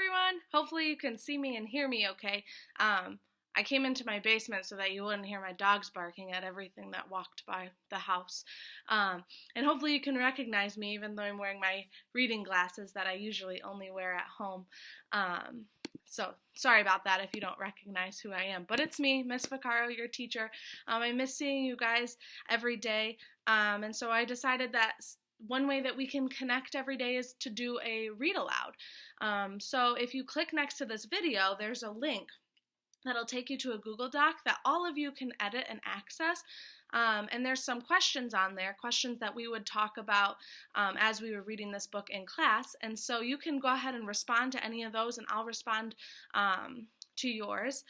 everyone. Hopefully you can see me and hear me okay. I came into my basement so that you wouldn't hear my dogs barking at everything that walked by the house. And hopefully you can recognize me even though I'm wearing my reading glasses that I usually only wear at home. So sorry about that if you don't recognize who I am. But it's me, Miss Vaccaro, your teacher. I miss seeing you guys every day. And so I decided that one way that we can connect every day is to do a read aloud. So if you click next to this video, there's a link that'll take you to a Google Doc that all of you can edit and access. And there's some questions on there, questions that we would talk about as we were reading this book in class. And so you can go ahead and respond to any of those, and I'll respond to yours.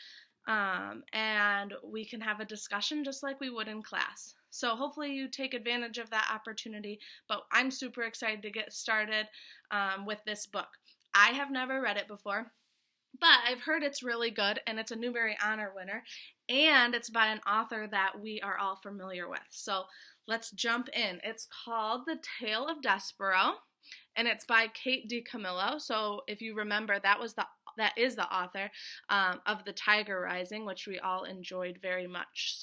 And we can have a discussion just like we would in class. So hopefully you take advantage of that opportunity, but I'm super excited to get started with this book. I have never read it before, but I've heard it's really good, and it's a Newbery Honor winner, and it's by an author that we are all familiar with. So let's jump in. It's called The Tale of Despereaux, and it's by Kate DiCamillo. So if you remember, that is the author of The Tiger Rising, which we all enjoyed very much.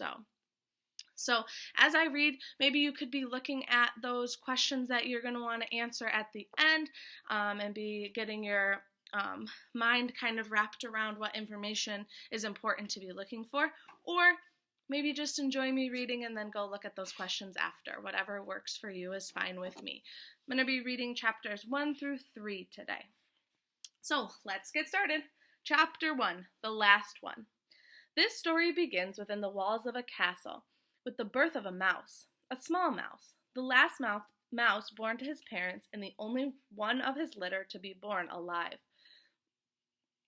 So as I read, maybe you could be looking at those questions that you're going to want to answer at the end and be getting your mind kind of wrapped around what information is important to be looking for, or maybe just enjoy me reading and then go look at those questions after. Whatever works for you is fine with me. I'm going to be reading chapters 1 through 3 today. So let's get started. Chapter 1, the last one. This story begins within the walls of a castle, with the birth of a mouse, a small mouse, the last mouse born to his parents and the only one of his litter to be born alive.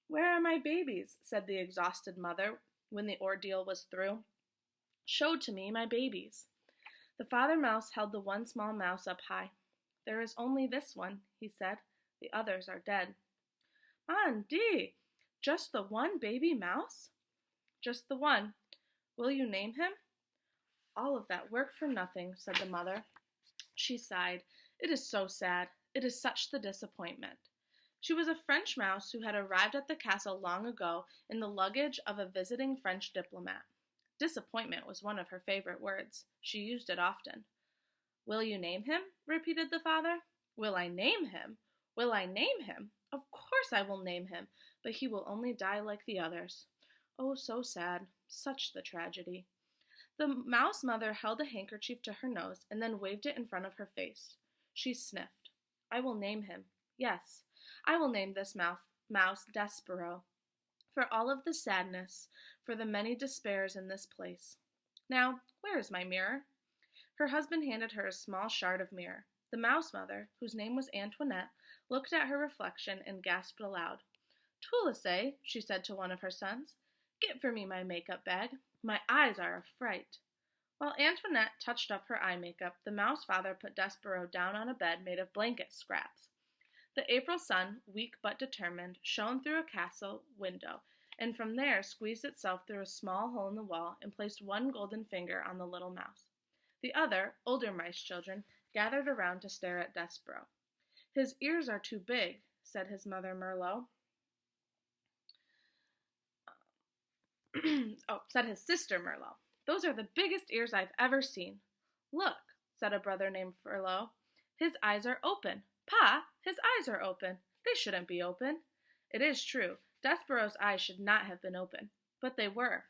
"Where are my babies?" said the exhausted mother when the ordeal was through. "Show to me my babies." The father mouse held the one small mouse up high. "There is only this one," he said. "The others are dead." "Mon Dieu! Just the one baby mouse?" "Just the one. Will you name him?" "All of that work for nothing," said the mother. She sighed. "It is so sad. It is such the disappointment." She was a French mouse who had arrived at the castle long ago in the luggage of a visiting French diplomat. Disappointment was one of her favorite words. She used it often. "Will you name him?" repeated the father. "Will I name him? Will I name him? Of course I will name him, but he will only die like the others. Oh, so sad. Such the tragedy." The mouse mother held a handkerchief to her nose and then waved it in front of her face. She sniffed. "I will name him. Yes, I will name this mouse Despereaux, for all of the sadness, for the many despairs in this place. Now, where is my mirror?" Her husband handed her a small shard of mirror. The mouse mother, whose name was Antoinette, looked at her reflection and gasped aloud. "Toulouse," she said to one of her sons, "get for me my makeup bag. My eyes are a fright." While Antoinette touched up her eye makeup, the mouse father put Despereaux down on a bed made of blanket scraps. The April sun, weak but determined, shone through a castle window, and from there squeezed itself through a small hole in the wall and placed one golden finger on the little mouse. The other, older mice children, gathered around to stare at Despereaux. "His ears are too big," said his mother Merlot. Said his sister Merlot. "Those are the biggest ears I've ever seen." "Look," said a brother named Furlough. "His eyes are open. Pa, his eyes are open. They shouldn't be open." It is true, Despereaux's eyes should not have been open, but they were.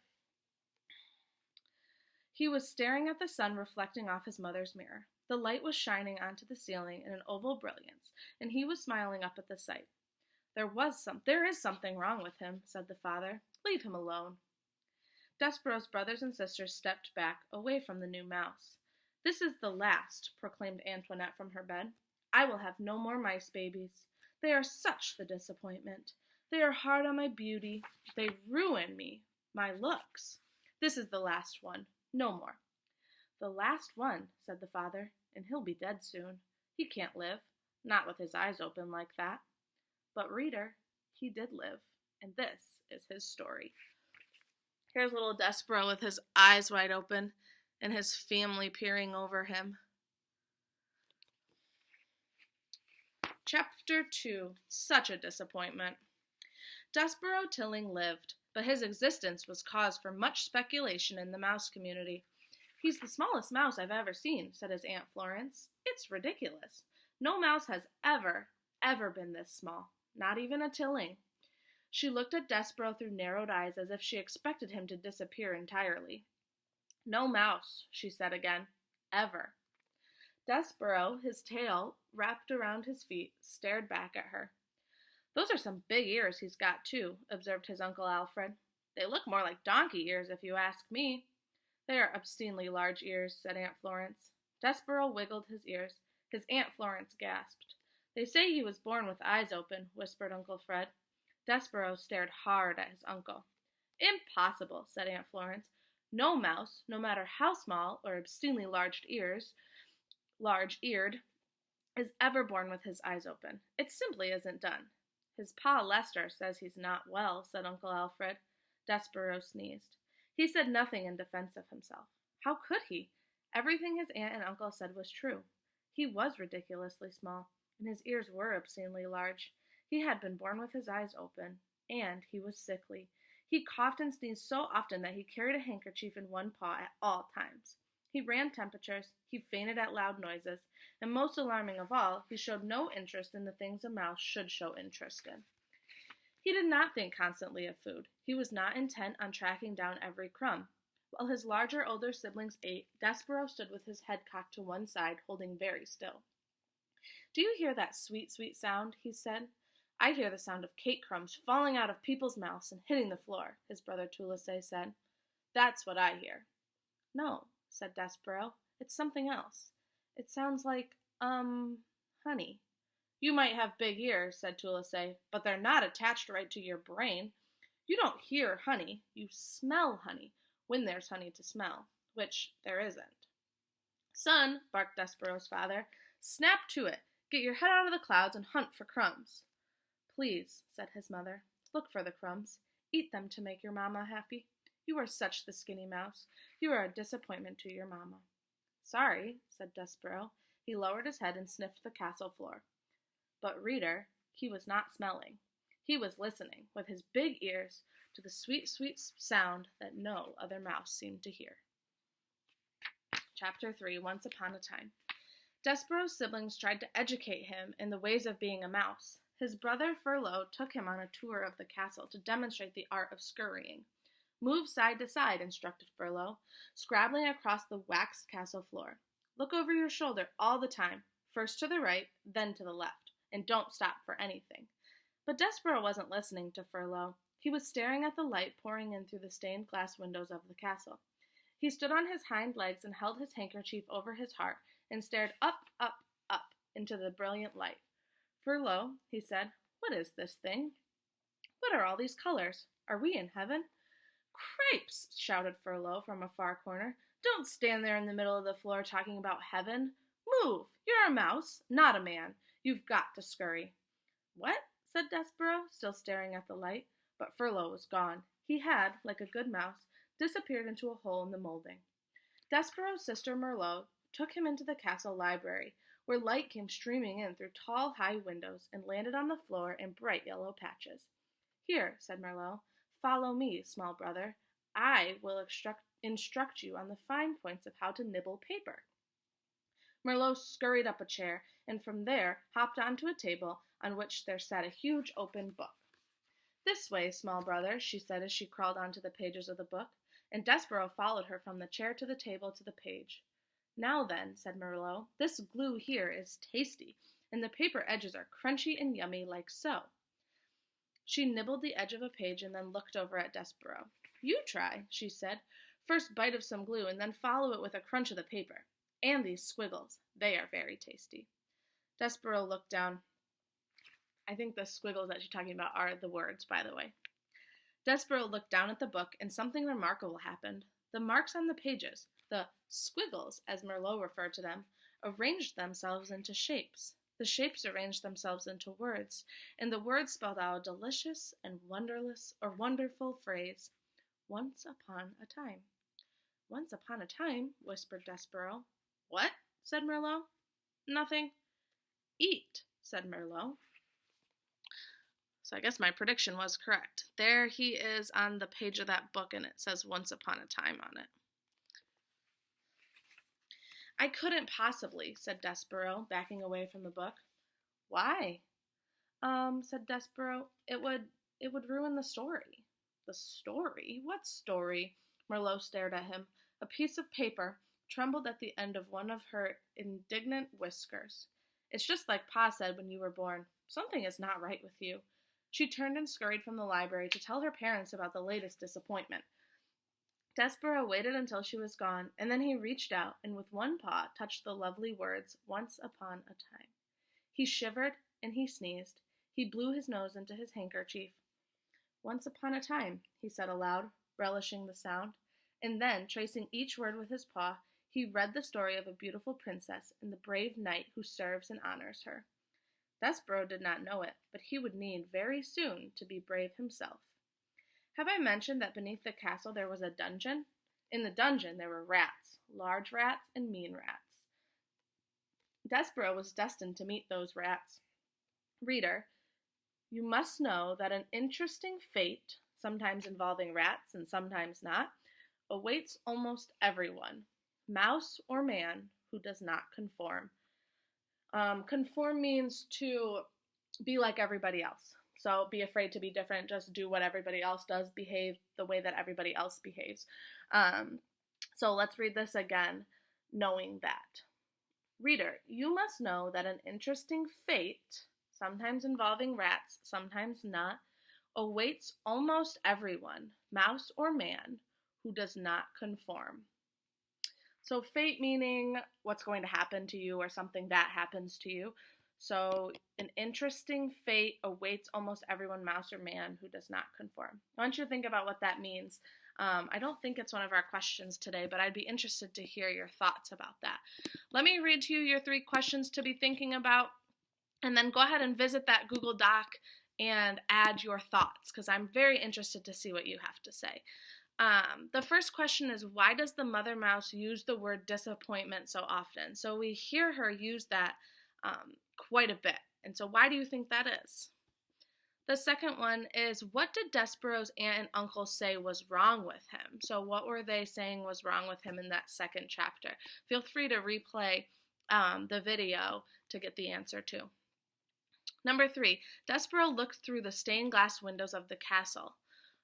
He was staring at the sun reflecting off his mother's mirror. The light was shining onto the ceiling in an oval brilliance, and he was smiling up at the sight. There is something wrong with him," said the father. "Leave him alone." Despereaux's brothers and sisters stepped back, away from the new mouse. "This is the last," proclaimed Antoinette from her bed. "I will have no more mice babies. They are such the disappointment. They are hard on my beauty. They ruin my looks. This is the last one. No more." "The last one," said the father, "and he'll be dead soon. He can't live, not with his eyes open like that." But reader, he did live, and this is his story. Here's little Despereaux with his eyes wide open and his family peering over him. Chapter 2, such a disappointment. Despereaux Tilling lived, but his existence was cause for much speculation in the mouse community. "He's the smallest mouse I've ever seen," said his Aunt Florence. "It's ridiculous. No mouse has ever been this small. Not even a Tilling." She looked at Despereaux through narrowed eyes as if she expected him to disappear entirely. "No mouse," she said again. "Ever." Despereaux, his tail wrapped around his feet, stared back at her. "Those are some big ears he's got, too," observed his Uncle Alfred. "They look more like donkey ears, if you ask me." "They are obscenely large ears," said Aunt Florence. Despereaux wiggled his ears. His Aunt Florence gasped. "They say he was born with eyes open," whispered Uncle Fred. Despereaux stared hard at his uncle. "Impossible," said Aunt Florence. "No mouse, no matter how small or obscenely large-eared, is ever born with his eyes open. It simply isn't done." "His pa Lester says he's not well," said Uncle Alfred. Despereaux sneezed. He said nothing in defense of himself. How could he? Everything his aunt and uncle said was true. He was ridiculously small, and his ears were obscenely large. He had been born with his eyes open, and he was sickly. He coughed and sneezed so often that he carried a handkerchief in one paw at all times. He ran temperatures, he fainted at loud noises, and most alarming of all, he showed no interest in the things a mouse should show interest in. He did not think constantly of food. He was not intent on tracking down every crumb. While his larger, older siblings ate, Despereaux stood with his head cocked to one side, holding very still. "Do you hear that sweet, sweet sound?" he said. "I hear the sound of cake crumbs falling out of people's mouths and hitting the floor," his brother Toulouse said. "That's what I hear." "No," said Despereaux. "It's something else. It sounds like, honey." "You might have big ears," said Toulouse, "but they're not attached right to your brain. You don't hear honey, you smell honey, when there's honey to smell, which there isn't." "Son," barked Despereaux's father, "snap to it. Get your head out of the clouds and hunt for crumbs." "Please," said his mother, "look for the crumbs. Eat them to make your mamma happy. You are such the skinny mouse. You are a disappointment to your mamma." "Sorry," said Despereaux. He lowered his head and sniffed the castle floor. But, reader, he was not smelling. He was listening, with his big ears, to the sweet, sweet sound that no other mouse seemed to hear. Chapter 3, Once Upon a Time. Despereaux's siblings tried to educate him in the ways of being a mouse. His brother Furlough took him on a tour of the castle to demonstrate the art of scurrying. "Move side to side," instructed Furlough, scrabbling across the waxed castle floor. "Look over your shoulder all the time, first to the right, then to the left, and don't stop for anything." But Despereaux wasn't listening to Furlough. He was staring at the light pouring in through the stained glass windows of the castle. He stood on his hind legs and held his handkerchief over his heart and stared up, up, up into the brilliant light. "Furlough," he said, "what is this thing? What are all these colors? Are we in heaven?" "Cripes!" shouted Furlough from a far corner. "Don't stand there in the middle of the floor talking about heaven. Move! You're a mouse, not a man. You've got to scurry." "What?" said Despereaux, still staring at the light. But Furlough was gone. He had, like a good mouse, disappeared into a hole in the molding. Despereaux's sister Merlot took him into the castle library, where light came streaming in through tall, high windows and landed on the floor in bright yellow patches. "Here," said Merlot, "follow me, small brother. I will instruct you on the fine points of how to nibble paper." Merlot scurried up a chair, and from there hopped onto a table on which there sat a huge open book. "This way, small brother," she said as she crawled onto the pages of the book, and Despereaux followed her from the chair to the table to the page. "Now then," said Merlot, "this glue here is tasty, and the paper edges are crunchy and yummy like so." She nibbled the edge of a page and then looked over at Despereaux. "You try," she said. "First bite of some glue and then follow it with a crunch of the paper. And these squiggles, they are very tasty." Despereaux looked down. I think the squiggles that she's talking about are the words, by the way. Despereaux looked down at the book, and something remarkable happened. The marks on the pages, the squiggles, as Merlot referred to them, arranged themselves into shapes. The shapes arranged themselves into words, and the words spelled out a delicious and wonderful phrase. "Once upon a time." "Once upon a time," whispered Despereaux. "What?" said Merlot. "Nothing." "Eat," said Merlot. So I guess my prediction was correct. There he is on the page of that book, and it says Once Upon a Time on it. I couldn't possibly, said Despereaux, backing away from the book. Why? Said Despereaux. It would ruin the story. The story? What story? Merlot stared at him. A piece of paper trembled at the end of one of her indignant whiskers. It's just like Pa said when you were born. Something is not right with you. She turned and scurried from the library to tell her parents about the latest disappointment. Despereaux waited until she was gone, and then he reached out and with one paw touched the lovely words, Once upon a time. He shivered and he sneezed. He blew his nose into his handkerchief. Once upon a time, he said aloud, relishing the sound, and then, tracing each word with his paw, he read the story of a beautiful princess and the brave knight who serves and honors her. Despereaux did not know it, but he would need very soon to be brave himself. Have I mentioned that beneath the castle there was a dungeon? In the dungeon there were rats, large rats and mean rats. Despereaux was destined to meet those rats. Reader, you must know that an interesting fate, sometimes involving rats and sometimes not, awaits almost everyone, mouse or man, who does not conform. Conform means to be like everybody else. So be afraid to be different. Just do what everybody else does. Behave the way that everybody else behaves. So let's read this again, knowing that. Reader, you must know that an interesting fate, sometimes involving rats, sometimes not, awaits almost everyone, mouse or man, who does not conform. So fate meaning what's going to happen to you or something that happens to you. So an interesting fate awaits almost everyone, mouse or man, who does not conform. I want you to think about what that means. I don't think it's one of our questions today, but I'd be interested to hear your thoughts about that. Let me read to you your 3 questions to be thinking about, and then go ahead and visit that Google Doc and add your thoughts, because I'm very interested to see what you have to say. The first question is, why does the mother mouse use the word disappointment so often? So we hear her use that quite a bit. And so why do you think that is? The second one is, what did Despereaux's aunt and uncle say was wrong with him? So what were they saying was wrong with him in that second chapter? Feel free to replay the video to get the answer too. Number 3, Despereaux looked through the stained glass windows of the castle.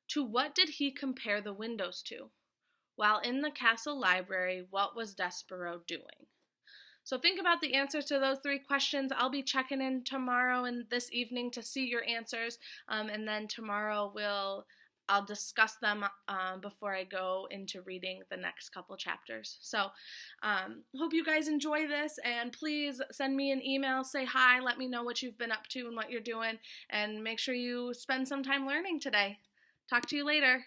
To what did he compare the windows to? While in the castle library, what was Despereaux doing? So think about the answers to those 3 questions. I'll be checking in tomorrow and this evening to see your answers, and then tomorrow I'll discuss them before I go into reading the next couple chapters. So hope you guys enjoy this, and please send me an email, say hi, let me know what you've been up to and what you're doing, and make sure you spend some time learning today. Talk to you later.